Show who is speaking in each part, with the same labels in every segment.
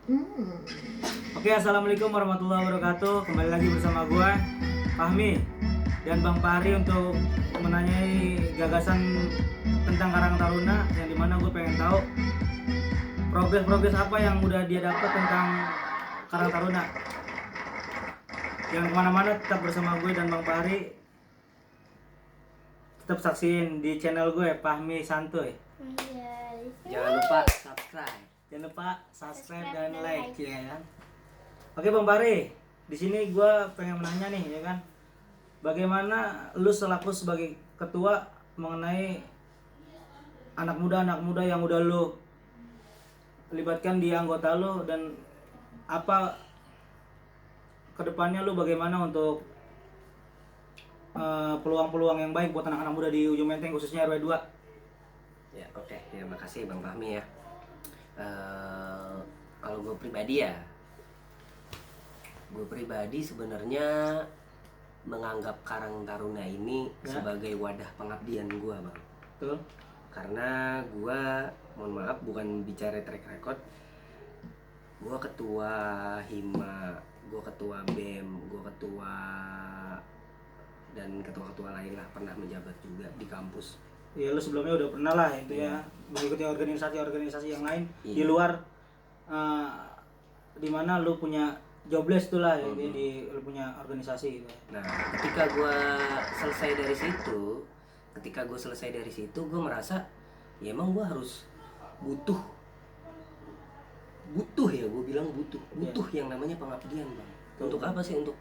Speaker 1: Hmm.
Speaker 2: Oke, assalamualaikum warahmatullahi wabarakatuh. Kembali lagi bersama gue, Fahmi dan Bang Fahri untuk menanyai gagasan tentang Karang Taruna, yang dimana gue pengen tahu progres apa yang udah dia dapat tentang Karang Taruna. Jangan kemana-mana, tetap bersama gue dan Bang Fahri. Tetap saksiin di channel gue, Fahmi Santuy.
Speaker 3: Jangan lupa subscribe.
Speaker 2: Jangan lupa subscribe dan like ya kan. Oke Bang Fahri, di sini gue pengen menanya nih ya kan, bagaimana lu selaku sebagai ketua mengenai anak muda yang udah lu libatkan di anggota lu, dan apa kedepannya lu bagaimana untuk peluang-peluang yang baik buat anak-anak muda di Ujung Menteng khususnya RW 2.
Speaker 3: Ya oke, ya makasih Bang Fahmi ya. Kalau gue pribadi sebenarnya menganggap Karang Taruna ini
Speaker 2: Ya.
Speaker 3: sebagai wadah pengabdian gue, Bang.
Speaker 2: Betul.
Speaker 3: Karena gue, mohon maaf, bukan bicara track record. Gue ketua Hima, gue ketua BEM, gue ketua dan ketua-ketua lain lah, pernah menjabat juga di kampus.
Speaker 2: Ya lu sebelumnya udah pernah lah itu ya mengikuti organisasi yang lain di
Speaker 3: Iya.
Speaker 2: luar di mana lu punya jobless tuh lah ya, di lu punya organisasi gitu.
Speaker 3: Nah, ketika gue selesai dari situ, gue merasa ya emang gue harus butuh ya, gue bilang butuh yang namanya pengabdian, Bang. Untuk apa sih? Untuk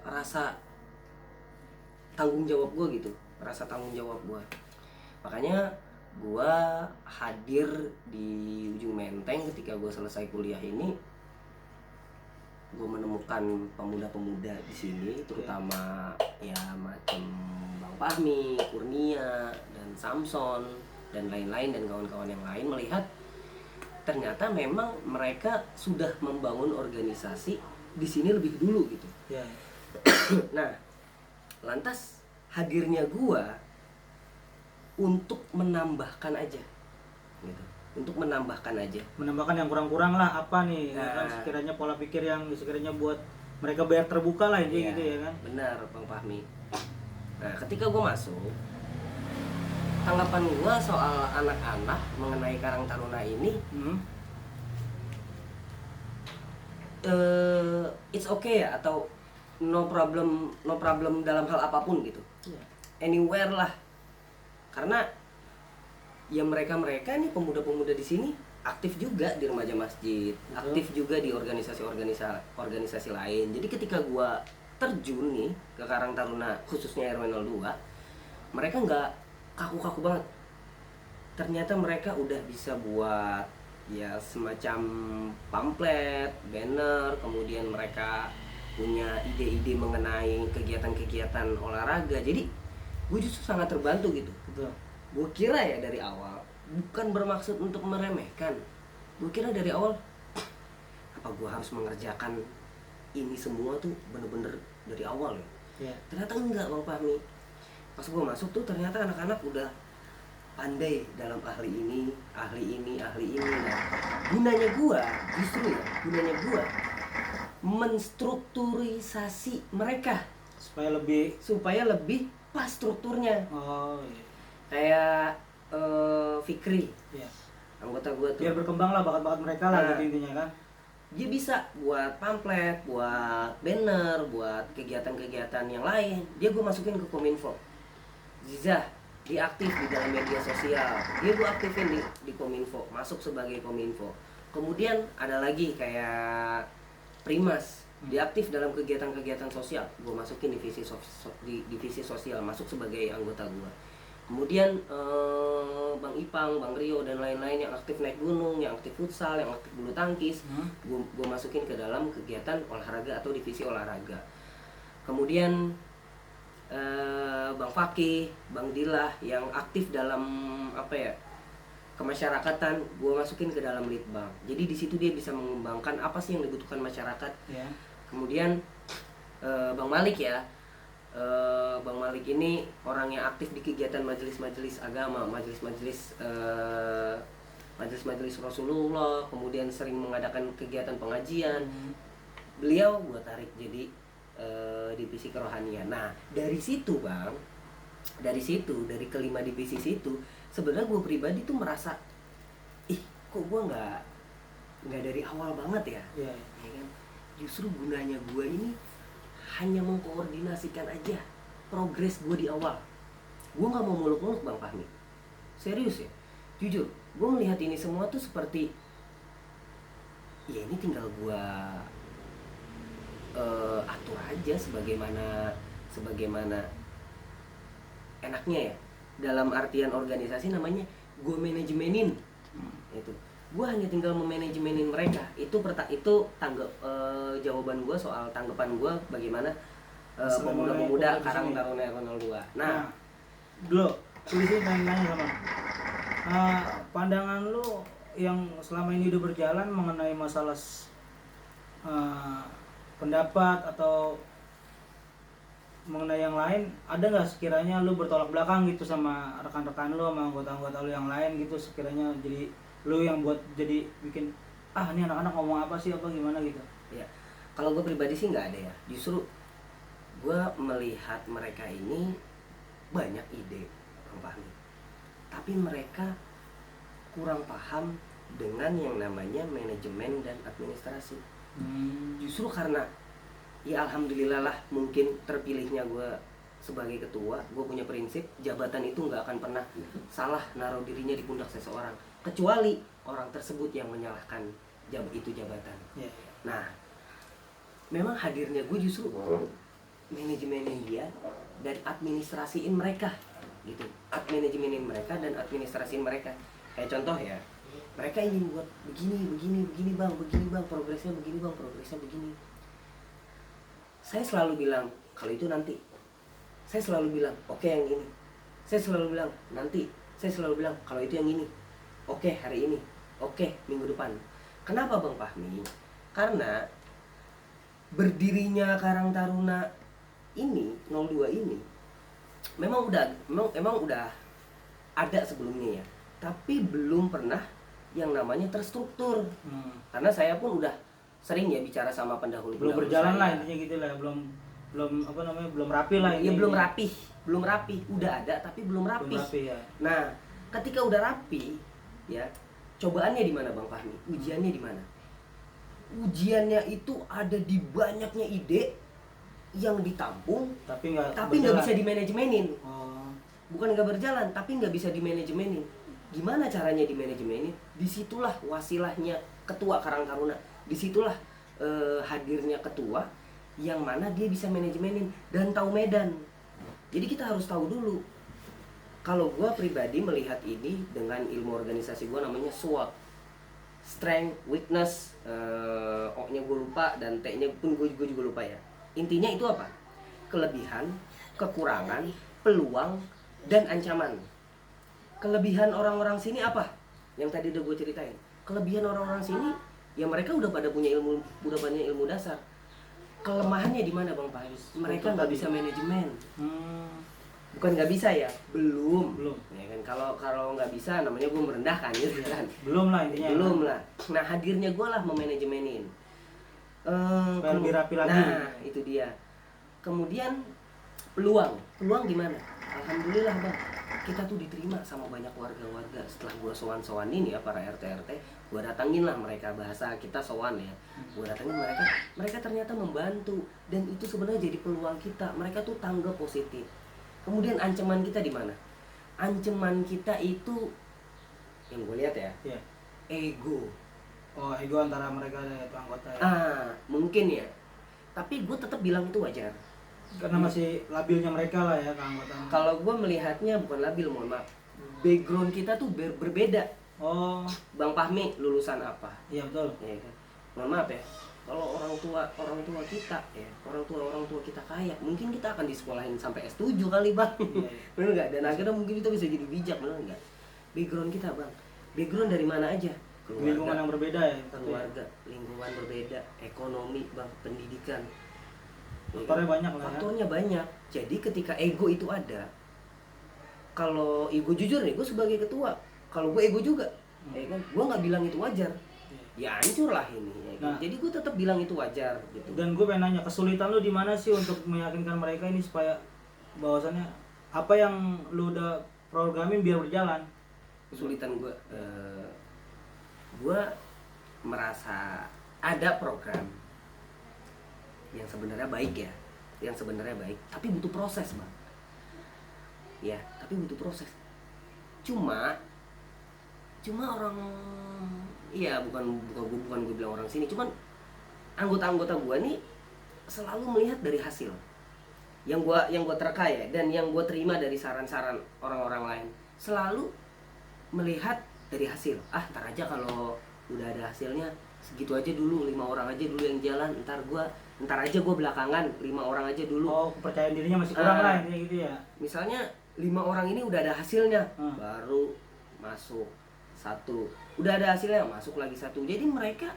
Speaker 3: rasa tanggung jawab gue gitu, rasa tanggung jawab gue. Makanya gue hadir di Ujung Menteng ketika gue selesai kuliah ini. Gue menemukan pemuda-pemuda di sini, terutama ya macam Bang Fahmi, Kurnia, dan Samson, dan lain-lain, dan kawan-kawan yang lain, melihat ternyata memang mereka sudah membangun organisasi di sini lebih dulu gitu.
Speaker 2: Ya.
Speaker 3: Nah, lantas hadirnya gua untuk menambahkan aja gitu. Untuk menambahkan
Speaker 2: Menambahkan yang kurang-kurang lah apa nih ya kan,
Speaker 3: Nah.
Speaker 2: sekiranya pola pikir yang sekiranya buat mereka biar terbuka lah intinya
Speaker 3: Iya,
Speaker 2: gitu ya kan.
Speaker 3: benar Bang Fahmi. Nah, ketika gua masuk, tanggapan gua soal anak-anak mengenai Karang Taruna ini, it's okay ya, atau no problem dalam hal apapun gitu. Anywhere lah. Karena ya mereka nih pemuda-pemuda di sini aktif juga di remaja masjid, aktif juga di organisasi lain. Jadi ketika gua terjun nih ke Karang Taruna khususnya RW 02, mereka nggak kaku-kaku banget. Ternyata mereka udah bisa buat ya semacam pamflet, banner, kemudian mereka punya ide-ide mengenai kegiatan-kegiatan olahraga. Jadi gue justru sangat terbantu gitu.
Speaker 2: Betul.
Speaker 3: Gue kira ya dari awal, bukan bermaksud untuk meremehkan, gue kira dari awal apa gue harus mengerjakan ini semua tuh bener-bener dari awal ya. Ternyata enggak, Bang Fahmi. Pas gue masuk tuh ternyata anak-anak udah pandai dalam ahli ini. Nah, gunanya gue menstrukturisasi mereka
Speaker 2: Supaya
Speaker 3: lebih pas strukturnya.
Speaker 2: oh iya.
Speaker 3: Kayak Fikri,
Speaker 2: Iya.
Speaker 3: anggota gue tuh,
Speaker 2: Biar berkembang lah bakat-bakat mereka lah
Speaker 3: Nah.
Speaker 2: gitu intinya kan.
Speaker 3: dia bisa buat pamflet, buat banner, buat kegiatan-kegiatan yang lain. Dia gue masukin ke Kominfo. Zizah, dia aktif di dalam media sosial, dia gue aktifin di Kominfo, masuk sebagai Kominfo. Kemudian ada lagi kayak Primas, dia aktif dalam kegiatan-kegiatan sosial, gue masukin divisi sosial, masuk sebagai anggota gue. Kemudian Bang Ipang, Bang Rio, dan lain-lain yang aktif naik gunung, yang aktif futsal, yang aktif bulu tangkis, gue masukin ke dalam kegiatan olahraga atau divisi olahraga. Kemudian Bang Fakih, Bang Dilah yang aktif dalam kemasyarakatan, gue masukin ke dalam litbang. Jadi di situ dia bisa mengembangkan apa sih yang dibutuhkan masyarakat.
Speaker 2: Ya.
Speaker 3: Kemudian Bang Malik ya, Bang Malik ini orang yang aktif di kegiatan majelis-majelis agama, majelis-majelis majelis-majelis Rasulullah, kemudian sering mengadakan kegiatan pengajian. Beliau gue tarik jadi divisi kerohanian. Nah dari situ bang, dari kelima divisi situ, sebenarnya gue pribadi tuh merasa, ih kok gue nggak dari awal banget ya, ya kan? Justru gunanya gue ini hanya mengkoordinasikan aja progres gue di awal. Gue nggak mau muluk-muluk bang Fahmi, serius ya, jujur gue melihat ini semua tuh seperti ya ini tinggal gue atur aja sebagaimana enaknya ya. Dalam artian organisasi namanya gue manajemenin. Itu gue hanya tinggal memanajemenin mereka. Itu jawaban gue soal tanggapan gue bagaimana pemuda-pemuda Karang Taruna 02. Nah
Speaker 2: dulu di sini pengen nanya sama pandangan lu yang selama ini udah berjalan mengenai masalah pendapat atau mengenai yang lain, ada nggak sekiranya lu bertolak belakang gitu sama rekan-rekan lu, sama anggota-anggota lu yang lain gitu, sekiranya jadi lu yang buat jadi bikin ini anak-anak ngomong apa sih, apa gimana gitu?
Speaker 3: Ya kalau gue pribadi sih nggak ada ya, justru gue melihat mereka ini banyak ide Bang Fahmi, tapi mereka kurang paham dengan yang namanya manajemen dan administrasi. Justru karena ya alhamdulillah lah mungkin terpilihnya gue sebagai ketua, gue punya prinsip jabatan itu nggak akan pernah salah naruh dirinya di pundak seseorang kecuali orang tersebut yang menyalahkan itu jabatan. Nah memang hadirnya gue justru manajemenin dia dan administrasiin mereka gitu, manajemenin mereka dan administrasiin mereka. Kayak contoh ya, mereka ingin buat begini bang, progresnya begini. Saya selalu bilang kalau itu nanti. Saya selalu bilang oke yang ini. Saya selalu bilang nanti. Saya selalu bilang kalau itu yang ini. Oke hari ini. Oke minggu depan. Kenapa Bang Fahmi? Karena berdirinya Karang Taruna ini 02 ini memang udah ada sebelumnya ya. Tapi belum pernah yang namanya terstruktur. Karena saya pun udah sering ya bicara sama pendahulu.
Speaker 2: Belum berjalan lah intinya gitu lah, belum rapi lah
Speaker 3: ya. Belum rapi. Udah ada tapi belum rapi.
Speaker 2: Ya.
Speaker 3: Nah, ketika udah rapi ya, cobaannya di mana Bang Fahmi? Ujiannya di mana? Ujiannya itu ada di banyaknya ide yang ditampung tapi nggak bisa dimanajemenin. Bukan nggak berjalan, tapi nggak bisa dimanajemenin. Gimana caranya dimanajemenin? Disitulah wasilahnya ketua Karang Taruna. Disitulah hadirnya ketua yang mana dia bisa manajemenin dan tahu medan. Jadi kita harus tahu dulu. Kalau gue pribadi melihat ini dengan ilmu organisasi gue namanya SWOT, strength, weakness, O-nya gue lupa dan T-nya pun gue juga lupa ya. Intinya itu apa? Kelebihan, kekurangan, peluang, dan ancaman. Kelebihan orang-orang sini apa? Yang tadi udah gue ceritain. Kelebihan orang-orang sini ya mereka udah pada punya ilmu dasar. Kelemahannya di mana Bang Fahmi? Mereka nggak bisa manajemen. Bukan nggak bisa ya, belum. Ya kan kalau nggak bisa namanya gue merendahkan gitu kan.
Speaker 2: Belum lah intinya.
Speaker 3: Belum lah. Nah hadirnya gue lah memanajemenin.
Speaker 2: Lebih rapi lagi.
Speaker 3: Nah itu dia. Kemudian peluang gimana? Alhamdulillah Bang, kita tuh diterima sama banyak warga-warga. Setelah gue sowan-sowanin ya para RT-RT, gue datangin lah mereka, bahasa kita sowan ya. Gue datangin mereka ternyata membantu dan itu sebenarnya jadi peluang kita. Mereka tuh tanggap positif. Kemudian ancaman kita di mana? Ancaman kita itu yang gue lihat ya, ego.
Speaker 2: Ego antara mereka dan anggota ya.
Speaker 3: Mungkin ya. Tapi gue tetap bilang itu wajar.
Speaker 2: Karena masih labilnya mereka lah ya keanggota.
Speaker 3: Kalau gue melihatnya bukan labil, mohon maaf. Background kita tuh berbeda. Bang Fahmi lulusan apa?
Speaker 2: Iya betul.
Speaker 3: Ya kan. Mohon maaf ya. Kalau orang tua kita ya, orang tua kita kaya, mungkin kita akan disekolahin sampai S7 kali Bang. Bener nggak? Dan akhirnya mungkin kita bisa jadi bijak, bener nggak? Background kita Bang. Background dari mana aja? Keluarga,
Speaker 2: lingkungan yang berbeda ya.
Speaker 3: Keluarga, lingkungan berbeda, ekonomi Bang, pendidikan.
Speaker 2: Faktornya banyak lah ya.
Speaker 3: Faktornya banyak. Jadi ketika ego itu ada, kalau ego jujur nih, gue sebagai ketua, kalau gue ego juga, ya kan? Gue nggak bilang itu wajar, ya hancur lah ini. Ya kan?
Speaker 2: Nah.
Speaker 3: Jadi gue tetap bilang itu wajar gitu.
Speaker 2: Dan gue pengen nanya, kesulitan lu di mana sih untuk meyakinkan mereka ini supaya bahwasannya apa yang lu udah programin biar berjalan?
Speaker 3: Kesulitan gue merasa ada program yang sebenarnya baik ya, yang sebenarnya baik, tapi butuh proses bang. Ya, tapi butuh proses. Cuma orang, iya bukan gue bilang orang sini, cuman anggota-anggota gue nih selalu melihat dari hasil yang gue terka ya, dan yang gue terima dari saran-saran orang-orang lain, selalu melihat dari hasil. Ntar aja kalau udah ada hasilnya, segitu aja dulu, 5 orang aja dulu yang jalan, ntar aja gue belakangan, 5 orang aja dulu.
Speaker 2: Oh, kepercayaan dirinya masih kurang lah intinya gitu ya.
Speaker 3: Misalnya 5 orang ini udah ada hasilnya, baru masuk 1, udah ada hasilnya masuk lagi 1. Jadi mereka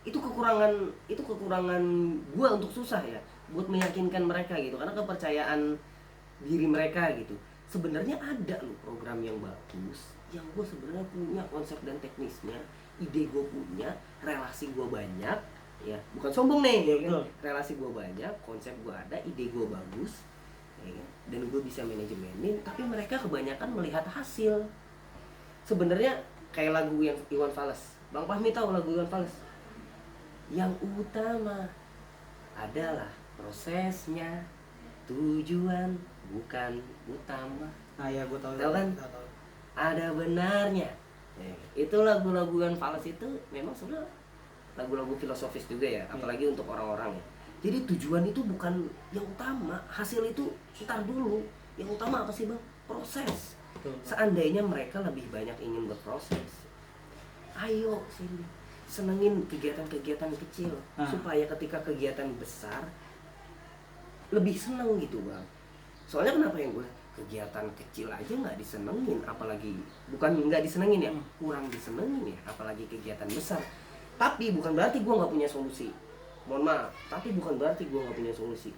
Speaker 3: itu kekurangan gue untuk susah ya, buat meyakinkan mereka gitu, karena kepercayaan diri mereka gitu. Sebenarnya ada loh program yang bagus, yang gue sebenarnya punya konsep dan teknisnya, ide gue punya, relasi gue banyak, ya bukan sombong nih, ya kan? Relasi gue banyak, konsep gue ada, ide gue bagus, ya kan? Dan gue bisa manajemenin, tapi mereka kebanyakan melihat hasil. Sebenarnya kayak lagu yang Iwan Fals, Bang Fahmi tahu lagu Iwan Fals? Yang utama adalah prosesnya, tujuan bukan utama.
Speaker 2: Nah ya gue tahu
Speaker 3: kan?
Speaker 2: Tahu.
Speaker 3: Ada benarnya. Itu lagu-lagu Iwan Fals itu memang sebenarnya lagu-lagu filosofis juga ya, apalagi untuk orang-orang ya. Jadi tujuan itu bukan yang utama, hasil itu ntar dulu. Yang utama apa sih bang? Proses. Seandainya mereka lebih banyak ingin berproses, ayo sini senengin kegiatan-kegiatan kecil, supaya ketika kegiatan besar lebih seneng gitu bang. Soalnya kenapa yang gue kegiatan kecil aja nggak disenengin, apalagi bukan nggak disenengin ya, kurang disenengin ya, apalagi kegiatan besar. Tapi bukan berarti gue nggak punya solusi, mohon maaf, tapi bukan berarti gue nggak punya solusi.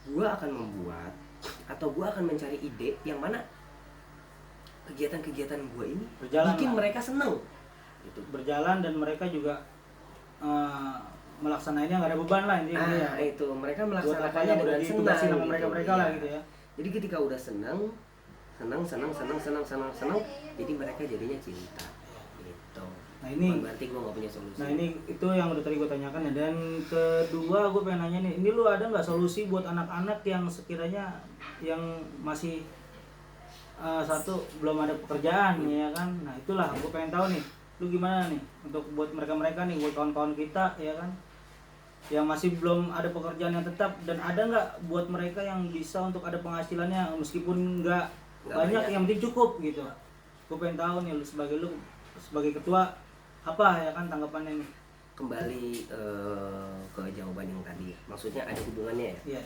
Speaker 3: Gue akan membuat atau gue akan mencari ide yang mana kegiatan-kegiatan gue ini berjalan bikin mereka seneng gitu.
Speaker 2: Berjalan dan mereka juga melaksanainnya nggak ada beban lah intinya.
Speaker 3: Itu mereka melaksanakannya dengan senang
Speaker 2: sama mereka lah gitu ya.
Speaker 3: Jadi ketika udah senang, jadi mereka jadinya cinta gitu.
Speaker 2: Nah ini
Speaker 3: berarti gue nggak punya solusi.
Speaker 2: Nah ini itu yang udah tadi gue tanyakan ya. Dan kedua gue pengen nanya nih, ini lu ada nggak solusi buat anak-anak yang sekiranya yang masih satu belum ada pekerjaan ya kan? Nah itulah gue pengen tahu nih, lu gimana nih untuk buat mereka nih, buat kawan-kawan kita ya kan, yang masih belum ada pekerjaan yang tetap, dan ada nggak buat mereka yang bisa untuk ada penghasilannya meskipun nggak banyak, yang penting cukup gitu. Gue pengen tahu nih, lu sebagai ketua apa ya kan tanggapannya nih?
Speaker 3: Kembali ke jawaban yang tadi, maksudnya ada hubungannya ya?
Speaker 2: Iya.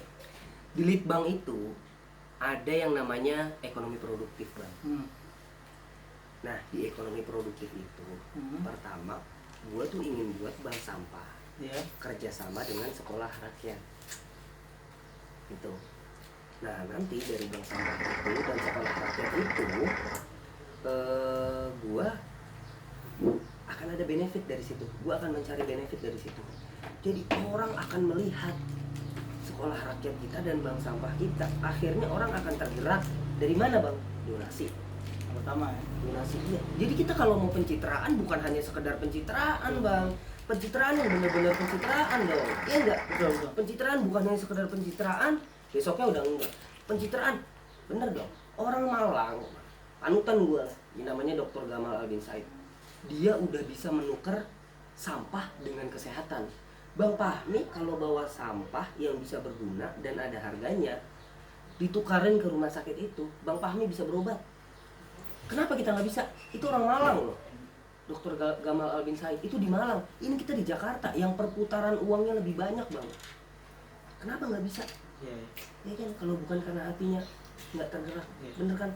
Speaker 3: Di Litbang itu ada yang namanya ekonomi produktif bang. Nah di ekonomi produktif itu pertama gue tuh ingin buat bank sampah, kerjasama dengan sekolah rakyat gitu. Nah nanti dari bank sampah itu dan sekolah rakyat itu gue akan ada benefit dari situ. Gue akan mencari benefit dari situ. Jadi orang akan melihat sekolah rakyat kita dan bank sampah kita. Akhirnya orang akan tergerak. Dari mana bang? Donasi.
Speaker 2: Pertama ya.
Speaker 3: Donasi. Iya. Jadi kita kalau mau pencitraan bukan hanya sekedar pencitraan bang. Pencitraan yang benar-benar pencitraan dong. Iya enggak?
Speaker 2: Betul.
Speaker 3: Pencitraan bukan hanya sekedar pencitraan. Besoknya udah enggak. Pencitraan. Bener dong. Orang Malang, panutan gue, ini namanya Dr. Gamal Albin Said. Dia udah bisa menukar sampah dengan kesehatan. Bang Fahmi kalau bawa sampah yang bisa berguna dan ada harganya, ditukarin ke rumah sakit itu, Bang Fahmi bisa berobat. Kenapa kita nggak bisa? Itu orang Malang loh. Dr. Gamal Albin Said itu di Malang. Ini kita di Jakarta yang perputaran uangnya lebih banyak bang. Kenapa nggak bisa? Ya kan kalau bukan karena hatinya nggak tergerak, bener kan?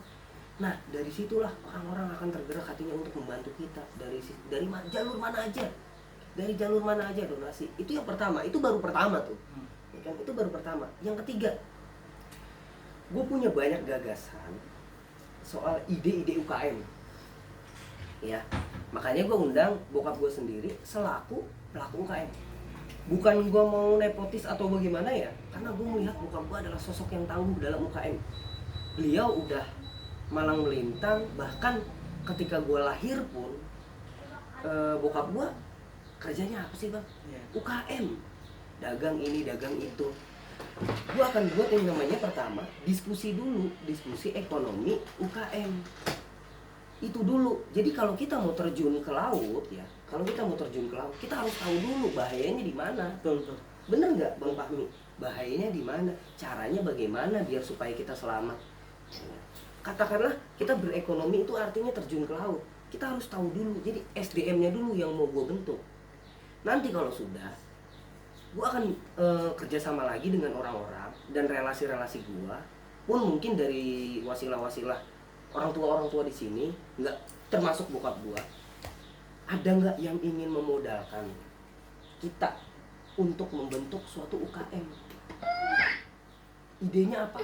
Speaker 3: Nah dari situlah orang-orang akan tergerak hatinya untuk membantu kita dari jalur mana aja. Dari jalur mana aja donasi. Itu yang pertama, itu baru pertama tuh. Ya kan? Itu baru pertama. Yang ketiga, gue punya banyak gagasan soal ide-ide UKM. Ya, Makanya gue undang bokap gue sendiri selaku pelaku UKM. Bukan gue mau nepotis atau bagaimana ya, karena gue melihat bokap gue adalah sosok yang tangguh dalam UKM. Beliau udah malang melintang, bahkan ketika gue lahir pun bokap gue kerjanya apa sih bang? UKM, dagang ini, dagang itu. Gue akan buat yang namanya pertama diskusi dulu, diskusi ekonomi UKM. Itu dulu. Jadi kalau kita mau terjun ke laut ya, kita harus tahu dulu bahayanya di mana.
Speaker 2: Betul.
Speaker 3: Bener nggak Bang Fahmi? Bahayanya di mana? Caranya bagaimana biar supaya kita selamat? Katakanlah kita berekonomi itu artinya terjun ke laut. Kita harus tahu dulu. Jadi SDM-nya dulu yang mau gue bentuk. Nanti kalau sudah, gue akan kerjasama lagi dengan orang-orang dan relasi-relasi gue pun mungkin dari wasilah-wasilah orang tua di sini, nggak termasuk bokap gua, ada nggak yang ingin memodalkan kita untuk membentuk suatu UKM? Idenya apa?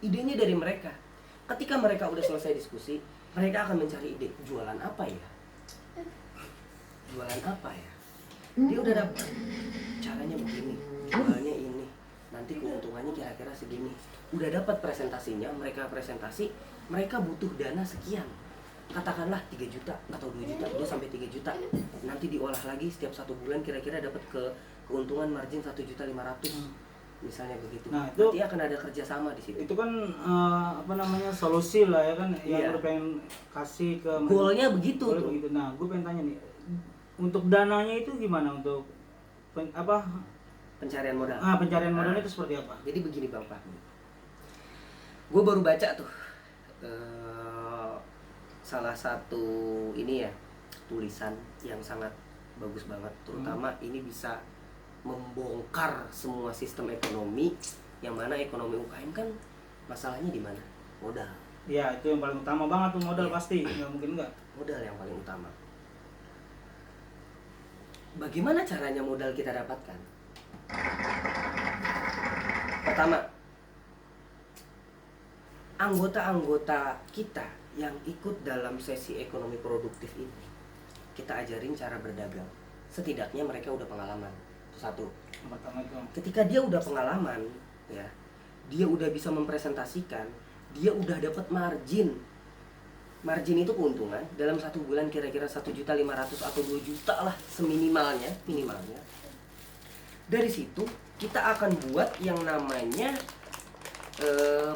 Speaker 3: Idenya dari mereka. Ketika mereka udah selesai diskusi, mereka akan mencari ide, jualan apa ya? Dia udah dapat caranya begini, jualnya ini, nanti keuntungannya kira-kira segini. Udah dapat presentasinya, mereka presentasi, mereka butuh dana sekian, katakanlah 3 juta atau 2 juta, 2 sampai 3 juta. Nanti diolah lagi setiap 1 bulan kira-kira dapat keuntungan margin 1.500.000 misalnya begitu.
Speaker 2: Nah, itu
Speaker 3: nanti akan ada kerjasama di situ.
Speaker 2: Itu kan solusi lah ya kan yang
Speaker 3: Iya.
Speaker 2: lu pengen kasih ke
Speaker 3: Goalnya begitu.
Speaker 2: Goalnya begitu. Nah, gue pengen tanya nih, untuk dananya itu gimana untuk
Speaker 3: Pencarian modal.
Speaker 2: Pencarian modalnya itu seperti apa?
Speaker 3: Jadi begini Bang Fahmi, gue baru baca tuh salah satu ini ya, tulisan yang sangat bagus banget, terutama ini bisa membongkar semua sistem ekonomi, yang mana ekonomi UKM kan masalahnya di mana? Modal.
Speaker 2: Ya, itu yang paling utama banget tuh, modal.
Speaker 3: Iya.
Speaker 2: Pasti nggak mungkin nggak.
Speaker 3: Modal yang paling utama. Bagaimana caranya modal kita dapatkan? Pertama, anggota-anggota kita yang ikut dalam sesi ekonomi produktif ini, kita ajarin cara berdagang. Setidaknya mereka udah pengalaman. Itu satu.
Speaker 2: Yang pertama itu.
Speaker 3: Ketika dia udah pengalaman, ya, dia udah bisa mempresentasikan, dia udah dapat margin. Margin itu keuntungan dalam 1 bulan kira-kira 1.500.000 atau 2 juta lah seminimalnya, minimalnya. Dari situ kita akan buat yang namanya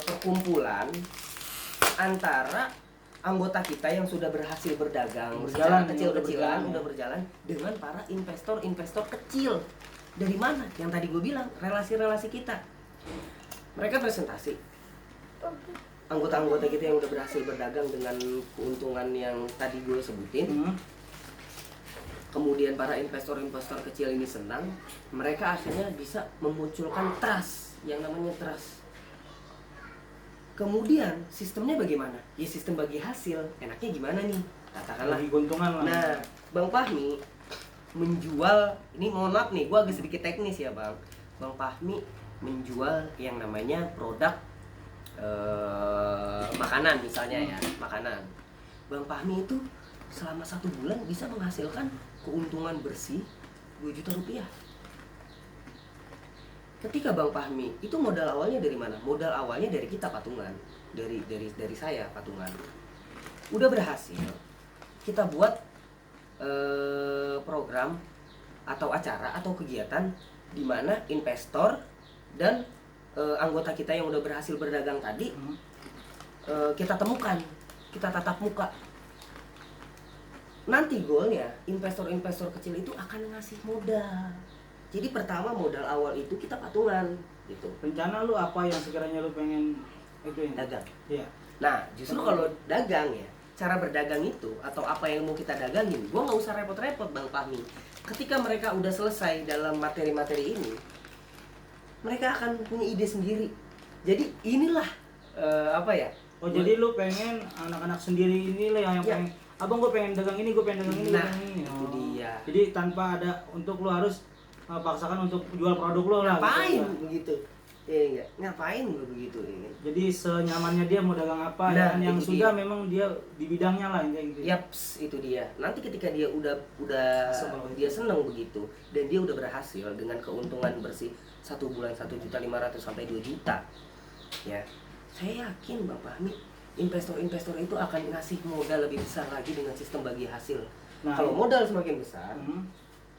Speaker 3: perkumpulan antara anggota kita yang sudah berhasil berdagang secara kecil-kecilan, udah berjalan dengan para investor kecil. Dari mana? Yang tadi gue bilang, relasi-relasi kita. Mereka presentasi. Anggota-anggota kita yang udah berhasil berdagang dengan keuntungan yang tadi gue sebutin. Kemudian para investor-investor kecil ini senang, mereka akhirnya bisa memunculkan trust, yang namanya trust. Kemudian sistemnya bagaimana? Ya sistem bagi hasil. Enaknya gimana nih? Katakanlah
Speaker 2: bagi keuntungan lah.
Speaker 3: Nah, Bang Fahmi menjual, ini mohon maaf nih, gue agak sedikit teknis ya Bang. Bang Fahmi menjual yang namanya produk makanan misalnya ya, makanan. Bang Fahmi itu selama 1 bulan bisa menghasilkan keuntungan bersih 2 juta rupiah. Ketika Bang Fahmi, itu modal awalnya dari mana? Modal awalnya dari kita patungan, dari saya patungan. Udah berhasil, kita buat program atau acara atau kegiatan di mana investor dan anggota kita yang udah berhasil berdagang tadi kita temukan, kita tatap muka. Nanti goalnya investor-investor kecil itu akan ngasih modal. Jadi pertama modal awal itu kita patungan gitu.
Speaker 2: Rencana lu apa yang sekiranya lu pengen itu yang
Speaker 3: Dagang.
Speaker 2: Iya.
Speaker 3: Nah, justru kalau dagang ya, cara berdagang itu atau apa yang mau kita dagangin, gua nggak usah repot-repot Bang Fahmi. Ketika mereka udah selesai dalam materi-materi ini, mereka akan punya ide sendiri. Jadi inilah
Speaker 2: Jadi lu pengen anak-anak sendiri ini lah yang pengen, abang gue pengen dagang ini, gue pengen dagang ini,
Speaker 3: Nah,
Speaker 2: gue pengen ini.
Speaker 3: itu dia.
Speaker 2: Jadi tanpa ada untuk lu harus paksakan untuk jual produk lo lah.
Speaker 3: Ngapain
Speaker 2: gitu.
Speaker 3: begitu? Enggak, ngapain gue begitu ya.
Speaker 2: Jadi senyamannya dia mau dagang apa
Speaker 3: Nah,
Speaker 2: ya kan, yang
Speaker 3: itu
Speaker 2: sudah
Speaker 3: dia.
Speaker 2: memang dia di bidangnya lah kayak gitu.
Speaker 3: Yaps, itu dia. Nanti ketika dia udah
Speaker 2: Seneng.
Speaker 3: dia seneng begitu dan dia udah berhasil dengan keuntungan bersih 1 bulan 1.500.000 sampai 2 juta. Ya. Saya yakin Bang Fahmi, investor-investor itu akan ngasih modal lebih besar lagi dengan sistem bagi hasil.
Speaker 2: Nah,
Speaker 3: kalau modal semakin besar,
Speaker 2: Hmm.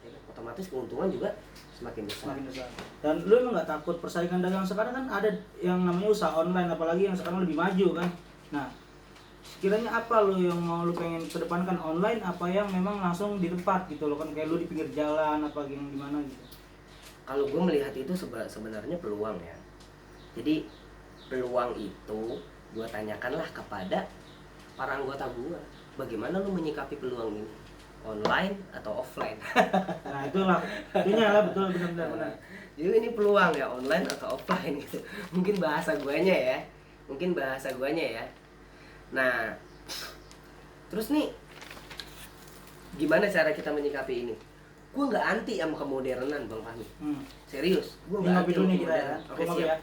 Speaker 3: ya, otomatis keuntungan juga semakin besar.
Speaker 2: Semakin besar. Dan lu emang nggak takut persaingan dagang sekarang kan ada yang namanya usaha online, apalagi yang sekarang lebih maju kan. Nah, kiranya apa lu yang mau lu pengen kedepankan, online apa yang memang langsung di tempat gitu loh kan, kayak lu di pinggir jalan apa yang di mana gitu.
Speaker 3: Kalau gue melihat itu sebenarnya peluang ya. Jadi peluang itu gue tanyakanlah kepada para anggota gue, bagaimana lu menyikapi peluang ini, online atau offline?
Speaker 2: Nah, itulah intinya lah, betul, benar.
Speaker 3: Jadi ini peluang ya, online atau offline gitu. Mungkin bahasa guanya ya. Nah, terus nih, gimana cara kita menyikapi ini? Gue nggak anti sama kemodernan Bang Fahmi. Serius, gue
Speaker 2: Ini
Speaker 3: nggak
Speaker 2: ngopi
Speaker 3: anti
Speaker 2: dulu
Speaker 3: sama
Speaker 2: nih kita ya.
Speaker 3: kemodernan. Oke,
Speaker 2: Ngopi
Speaker 3: siap.
Speaker 2: ya.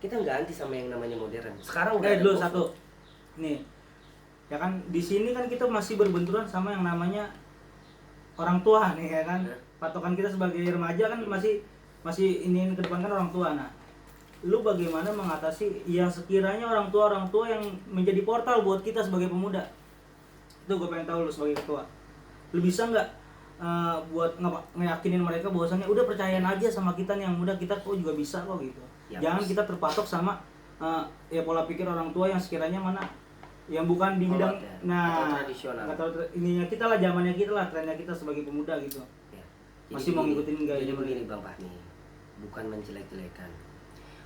Speaker 3: Kita nggak anti sama yang namanya modern. Sekarang udah
Speaker 2: Dulu
Speaker 3: ada
Speaker 2: satu. Nih. Ya kan di sini kan kita masih berbenturan sama yang namanya orang tua nih ya kan.
Speaker 3: Ya.
Speaker 2: Patokan kita sebagai remaja kan masih ini ke depan kan orang tua. Nah, lu bagaimana mengatasi yang sekiranya orang tua yang menjadi portal buat kita sebagai pemuda? Itu gue pengen tahu lu sebagai ketua. Lu bisa nggak buat ngeyakinin mereka bahwasannya udah percayain aja sama kita nih yang muda, kita kok juga bisa kok gitu.
Speaker 3: Ya,
Speaker 2: Jangan kita terpatok sama ya pola pikir orang tua yang sekiranya mana yang bukan di bidang
Speaker 3: ya,
Speaker 2: nah
Speaker 3: atau tradisional.
Speaker 2: atau ininya kita lah, zamannya kita lah, trennya kita sebagai pemuda gitu.
Speaker 3: Ya.
Speaker 2: Masih mau ngikutin gaya
Speaker 3: jadi
Speaker 2: zaman
Speaker 3: begini Bang Fahmi, bukan menjelek-jelekan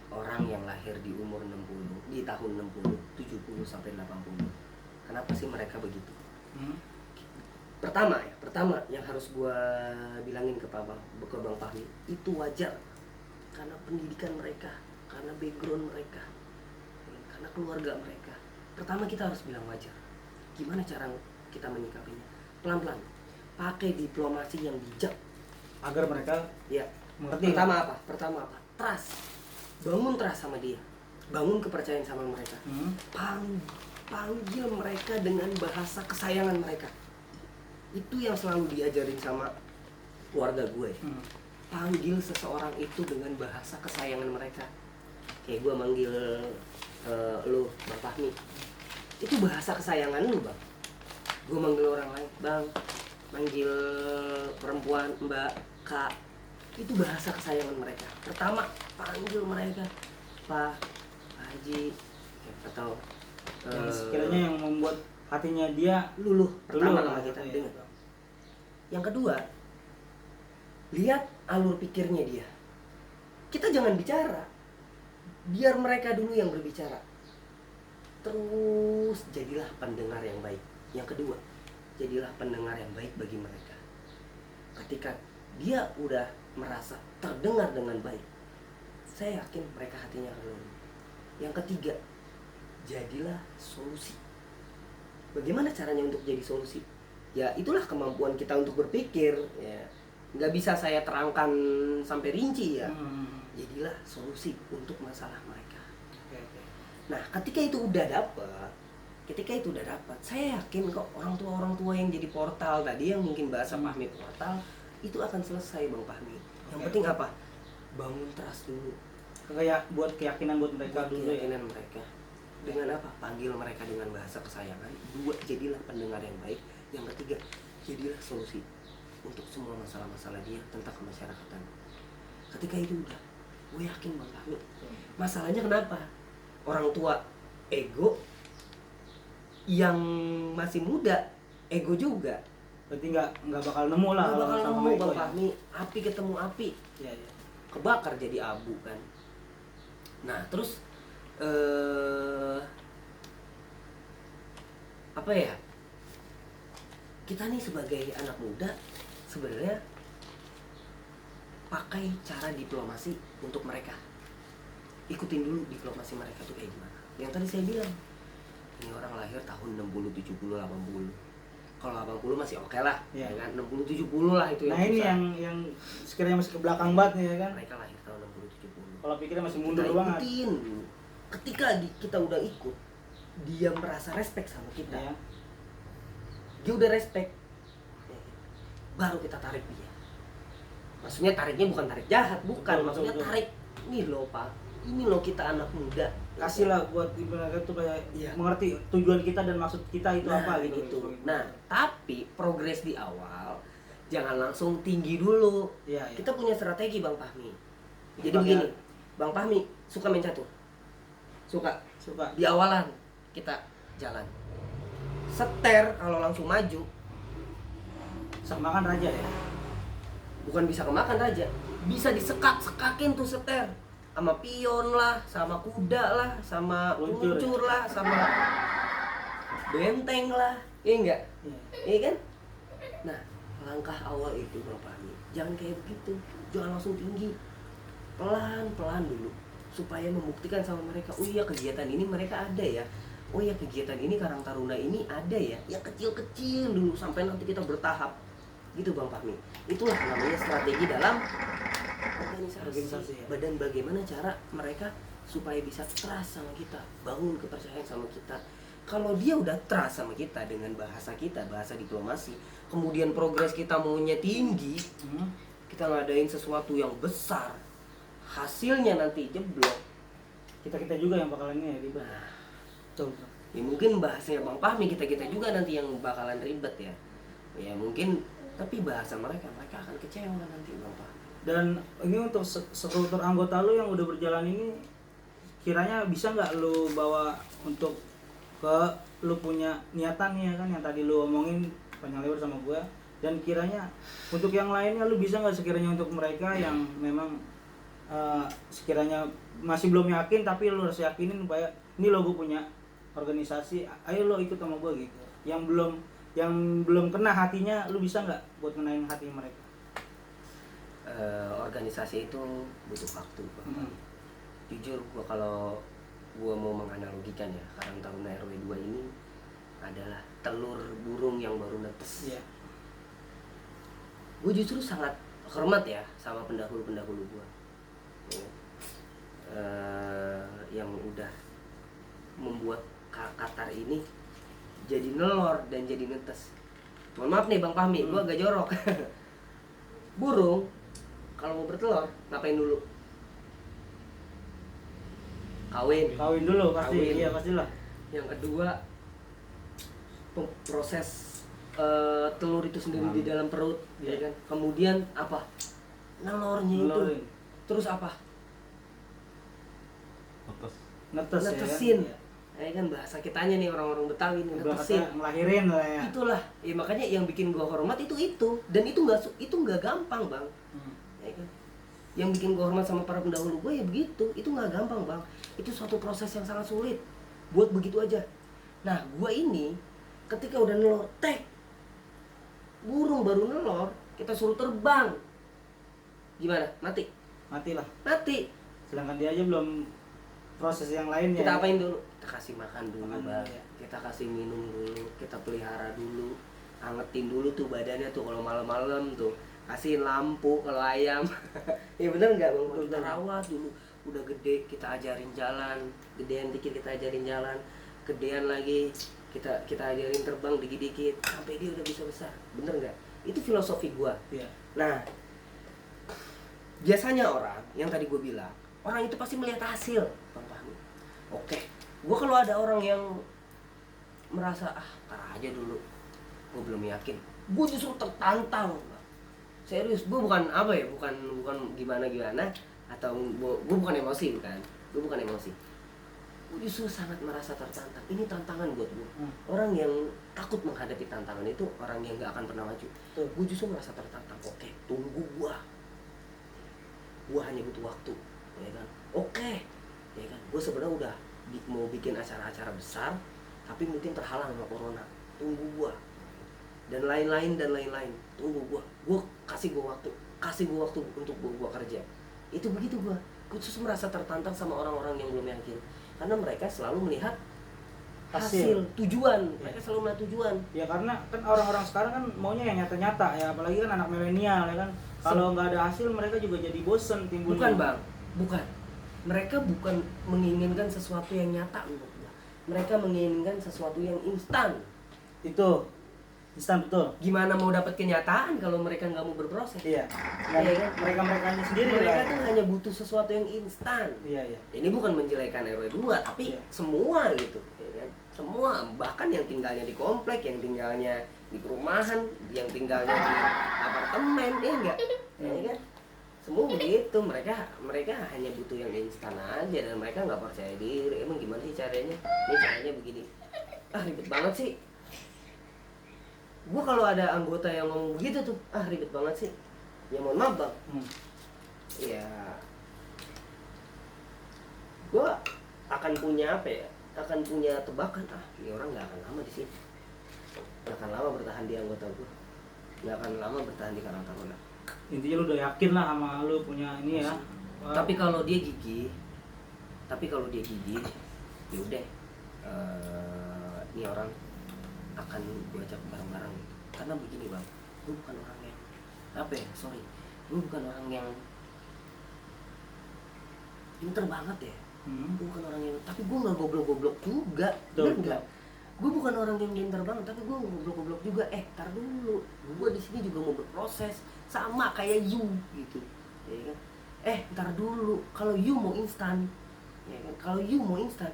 Speaker 3: orang yang lahir di umur 60, di tahun 60, 70 sampai 80. Kenapa sih mereka begitu? Pertama yang harus gua bilangin ke Bang Fahmi, itu wajar karena pendidikan mereka, karena background mereka, karena keluarga mereka. Pertama kita harus bilang wajar. Gimana cara kita menyikapinya? Pelan-pelan, pakai diplomasi yang bijak
Speaker 2: agar mereka
Speaker 3: ya.
Speaker 2: mengerti.
Speaker 3: Pertama apa? Trust. Bangun trust sama dia, bangun kepercayaan sama mereka. Panggil mereka dengan bahasa kesayangan mereka. Itu yang selalu diajarin sama keluarga gue. Panggil seseorang itu dengan bahasa kesayangan mereka. Kayak gue manggil lu Bang Fahmi, itu bahasa kesayangan lu Bang. Gue manggil orang lain Bang, manggil perempuan Mbak, Kak, itu bahasa kesayangan mereka. Pertama panggil mereka Pak, Haji, atau
Speaker 2: yang sekiranya yang membuat hatinya dia
Speaker 3: luluh pertama sama
Speaker 2: lah
Speaker 3: kita.
Speaker 2: gitu ya.
Speaker 3: Dengar. Yang kedua, lihat alur pikirnya dia. Kita jangan bicara, biar mereka dulu yang berbicara. Terus jadilah pendengar yang baik. Yang kedua, jadilah pendengar yang baik bagi mereka. Ketika dia udah merasa terdengar dengan baik, saya yakin mereka hatinya akan luluh. Yang ketiga, jadilah solusi. Bagaimana caranya untuk jadi solusi? Ya itulah kemampuan kita untuk berpikir ya. Nggak bisa saya terangkan sampai rinci ya. Jadilah solusi untuk masalah mereka. Nah, ketika itu udah dapat, saya yakin kok orang tua yang jadi portal tadi, yang mungkin bahasa Fahmi portal, itu akan selesai Bang Fahmi. Yang penting apa? Bangun trust dulu.
Speaker 2: Kayak buat keyakinan buat mereka dulu ya.
Speaker 3: Keyakinan mereka. Dengan apa? Panggil mereka dengan bahasa kesayangan. Dua, jadilah pendengar yang baik. Yang ketiga, jadilah solusi untuk semua masalah-masalah dia tentang kemasyarakatan. Ketika itu udah, gue yakin Bang Fahmi. Masalahnya kenapa? Orang tua ego, yang masih muda ego juga.
Speaker 2: Berarti nggak bakal nemu lah.
Speaker 3: Nggak bakal
Speaker 2: sama
Speaker 3: nemu
Speaker 2: ego
Speaker 3: Bang
Speaker 2: ya.
Speaker 3: Fahmi. Api ketemu api,
Speaker 2: Iya.
Speaker 3: kebakar jadi abu kan. Nah terus apa ya, kita nih sebagai anak muda sebenarnya pakai cara diplomasi untuk mereka. Ikutin dulu diplomasi mereka tuh kayak gimana. Yang tadi saya bilang, ini orang lahir tahun 60, 70, 80. Kalau 80 masih oke lah,
Speaker 2: ya
Speaker 3: kan? 60, 70 lah itu.
Speaker 2: Nah ini
Speaker 3: susah.
Speaker 2: yang sekiranya masih ke belakang banget nih ya kan.
Speaker 3: Mereka lahir tahun 60, 70.
Speaker 2: Pola pikirnya masih
Speaker 3: kita
Speaker 2: mundur banget.
Speaker 3: ikutin dulu. Ketika kita udah ikut, dia merasa respect sama kita,
Speaker 2: Ya.
Speaker 3: dia udah respect, baru kita tarik dia. Maksudnya tariknya bukan tarik jahat, bukan.
Speaker 2: Betul,
Speaker 3: Maksudnya
Speaker 2: betul.
Speaker 3: tarik, nih loh Pak, ini loh kita anak muda.
Speaker 2: Kasihlah buat ibaratnya tuh kayak
Speaker 3: Iya.
Speaker 2: mengerti tujuan kita dan maksud kita itu
Speaker 3: Nah,
Speaker 2: apa gitu.
Speaker 3: gitu. Nah, tapi progres di awal jangan langsung tinggi dulu.
Speaker 2: Iya, iya.
Speaker 3: Kita punya strategi Bang Fahmi. Jadi
Speaker 2: Sebagai-
Speaker 3: begini, Bang Fahmi suka main catur? Suka.
Speaker 2: Suka.
Speaker 3: Di awalan kita jalan. Seter kalau langsung maju,
Speaker 2: Semakan raja ya.
Speaker 3: bukan bisa kemakan raja, bisa disekak-sekakin tuh seter. Sama pion lah, sama kuda lah, sama
Speaker 2: Luncur,
Speaker 3: luncur lah, sama benteng lah. Iya enggak?
Speaker 2: Iya.
Speaker 3: Iya kan? Nah, langkah awal itu Bang Fahmi, jangan kayak begitu, jangan langsung tinggi, pelan-pelan dulu, supaya membuktikan sama mereka, oh iya kegiatan ini mereka ada ya, oh iya kegiatan ini Karang Taruna ini ada ya, ya kecil-kecil dulu sampai nanti kita bertahap, gitu Bang Fahmi. Itulah namanya strategi dalam organisasi.
Speaker 2: ya.
Speaker 3: Dan bagaimana cara mereka supaya bisa trust sama kita, bangun kepercayaan sama kita. Kalau dia udah trust sama kita dengan bahasa kita, bahasa diplomasi, kemudian progres kita maunya tinggi,
Speaker 2: Hmm.
Speaker 3: kita ngadain sesuatu yang besar, hasilnya nanti jeblok.
Speaker 2: Kita juga yang bakalan ini ya ribet.
Speaker 3: Nah,
Speaker 2: Betul.
Speaker 3: ya mungkin bahasanya Bang Fahmi, kita juga nanti yang bakalan ribet ya. Ya mungkin, tapi bahasa mereka akan kecewa nanti Bang Fahmi.
Speaker 2: Dan ini untuk sekultur anggota lu yang udah berjalan ini, kiranya bisa nggak lu bawa untuk ke lu punya niatan nih ya kan yang tadi lu omongin panjang lebar sama gua, dan kiranya untuk yang lainnya lu bisa nggak sekiranya untuk mereka yang memang sekiranya masih belum yakin tapi lu harus yakinin supaya ini lo gua punya organisasi, ayo lo ikut sama gua gitu. Yang belum kena hatinya, lu bisa nggak buat kenain hati mereka?
Speaker 3: Organisasi itu butuh waktu Bang.
Speaker 2: Hmm.
Speaker 3: Jujur kalau gua mau menganalogikan ya, Karang Taruna RW 2 ini adalah telur burung yang baru netes.
Speaker 2: Iya.
Speaker 3: Gue justru sangat hormat ya sama pendahulu-pendahulu gue yang udah membuat Qatar ini jadi nelor dan jadi netes. Mohon maaf nih Bang Fahmi, gue agak jorok. Burung kalau mau bertelur ngapain dulu? Kawin
Speaker 2: Dulu pasti.
Speaker 3: Kawin.
Speaker 2: Iya pastilah.
Speaker 3: Yang kedua, proses telur itu sendiri di dalam perut, ya kan. Kemudian apa? Nelornya itu.
Speaker 2: Nelorin.
Speaker 3: Terus apa?
Speaker 2: Netes
Speaker 3: Netesin.
Speaker 2: ya.
Speaker 3: Ya kan bahasa kitanya nih orang-orang Betawi nih,
Speaker 2: Bahasa
Speaker 3: netesin.
Speaker 2: ngelahirin lah ya.
Speaker 3: Itulah. Ya makanya yang bikin gua hormat itu. Dan itu nggak gampang, Bang. Ya kan? Yang bikin gua hormat sama para pendahulu gue ya begitu. Itu nggak gampang, Bang. Itu suatu proses yang sangat sulit buat begitu aja. Nah, gua ini ketika udah nelor, burung baru nelor, kita suruh terbang. Gimana?
Speaker 2: Matilah.
Speaker 3: Mati.
Speaker 2: Sedangkan dia aja belum proses yang lainnya.
Speaker 3: Kita apain dulu? Kita kasih makan dulu,
Speaker 2: Makan
Speaker 3: Bang.
Speaker 2: dulu, ya.
Speaker 3: Kita kasih minum dulu, kita pelihara dulu, angetin dulu tuh badannya tuh kalau malam-malam tuh. Kasihin lampu kalau ayam. Ya bener nggak, Bang? Kita rawat dulu. Udah gede kita ajarin jalan, gedean dikit kita ajarin jalan, gedean lagi kita ajarin terbang dikit-dikit sampai dia udah bisa besar. Bener nggak? Itu filosofi gua.
Speaker 2: Iya.
Speaker 3: Nah, biasanya orang yang tadi gue bilang, orang itu pasti melihat hasil, Bang Fahmi. Oke, gue kalau ada orang yang merasa tar aja dulu, gue belum yakin, gue justru tertantang. Serius, gue bukan apa ya, bukan gimana atau gue bukan emosi, gue bukan emosi. Gue justru sangat merasa tertantang. Ini tantangan buat gue. Orang yang takut menghadapi tantangan itu orang yang gak akan pernah maju. Gue justru merasa tertantang. Oke, tunggu gue hanya butuh waktu, ya kan. Oke, ya kan. Gue sebenarnya udah mau bikin acara-acara besar, tapi mungkin terhalang sama corona. Tunggu gue dan lain-lain. Tunggu gue kasih gue waktu untuk gue kerja. Itu begitu gue justru merasa tertantang sama orang-orang yang belum yakin, karena mereka selalu melihat hasil tujuan. Mereka selalu melihat tujuan.
Speaker 2: Ya karena kan orang-orang sekarang kan maunya yang nyata-nyata ya, apalagi kan anak milenial ya kan. Kalau nggak ada hasil mereka juga jadi bosen timbulnya.
Speaker 3: Bukan Bang, bukan. mereka bukan menginginkan sesuatu yang nyata menurut gua. Mereka menginginkan sesuatu yang instan.
Speaker 2: Itu instan betul.
Speaker 3: Gimana mau dapat kenyataan kalau mereka nggak mau berproses?
Speaker 2: Iya. Dan
Speaker 3: Iya kan?
Speaker 2: mereka sendiri
Speaker 3: Mereka
Speaker 2: lah.
Speaker 3: tuh hanya butuh sesuatu yang instan.
Speaker 2: Iya, iya.
Speaker 3: Ini bukan menjelekan RW 2, tapi
Speaker 2: Iya.
Speaker 3: semua gitu, ya kan? Semua, bahkan yang tinggalnya di komplek, yang tinggalnya di perumahan, yang tinggalnya di apartemen, ya enggak? Ya kan? Semua begitu, mereka hanya butuh yang instan aja dan mereka nggak percaya diri. Emang gimana sih caranya? Ini caranya begini. Ah, ribet banget sih. Gua kalau ada anggota yang ngomong begitu tuh, ah ribet banget sih. Ya mohon maaf bang. Ya, gue akan punya apa ya? Akan punya tebakan, ini orang nggak akan lama di sini, nggak akan lama bertahan di anggota gue, nggak akan lama bertahan di Karang Taruna.
Speaker 2: Intinya lu udah yakin lah sama lu punya ini ya.
Speaker 3: Tapi kalau dia gigih, ya udah, ini orang akan gue ajak bareng-bareng. Karena begini bang, gue bukan orang yang gue bukan orang yang pinter banget ya. Gue bukan orang yang, tapi gue nggak goblok-goblok juga.
Speaker 2: Betul,
Speaker 3: Bener nggak? Gue bukan orang yang pinter banget, tapi gue nggak goblok-goblok juga. Tar dulu, gue di sini juga mau berproses sama kayak you gitu, ya kan? Ntar dulu, kalau you mau instan, ya kan? Kalau you mau instan,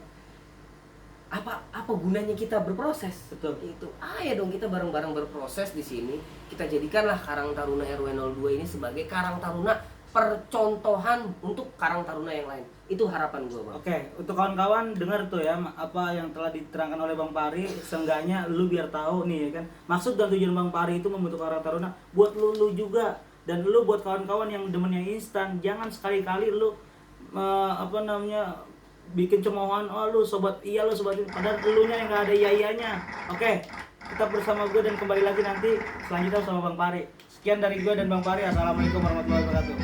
Speaker 3: apa gunanya kita berproses?
Speaker 2: Betul.
Speaker 3: Itu ayo dong kita bareng-bareng berproses di sini. Kita jadikanlah Karang Taruna RW 02 ini sebagai Karang Taruna percontohan untuk Karang Taruna yang lain. Itu harapan gue bang.
Speaker 2: Oke, untuk kawan-kawan dengar tuh ya apa yang telah diterangkan oleh Bang Pari. Seenggaknya lu biar tahu nih ya kan, maksud dan tujuan Bang Pari itu membentuk Karang Taruna buat lu juga, dan lu buat kawan-kawan yang demennya instan. Jangan sekali-kali lu bikin cemoohan, lu sobat iya, lu sobat ini, padahal elunya yang nggak ada iya-iyanya. Oke, tetap bersama gue dan kembali lagi nanti selanjutnya sama Bang Pari. Sekian dari gue dan Bang Pari. Assalamualaikum warahmatullahi wabarakatuh.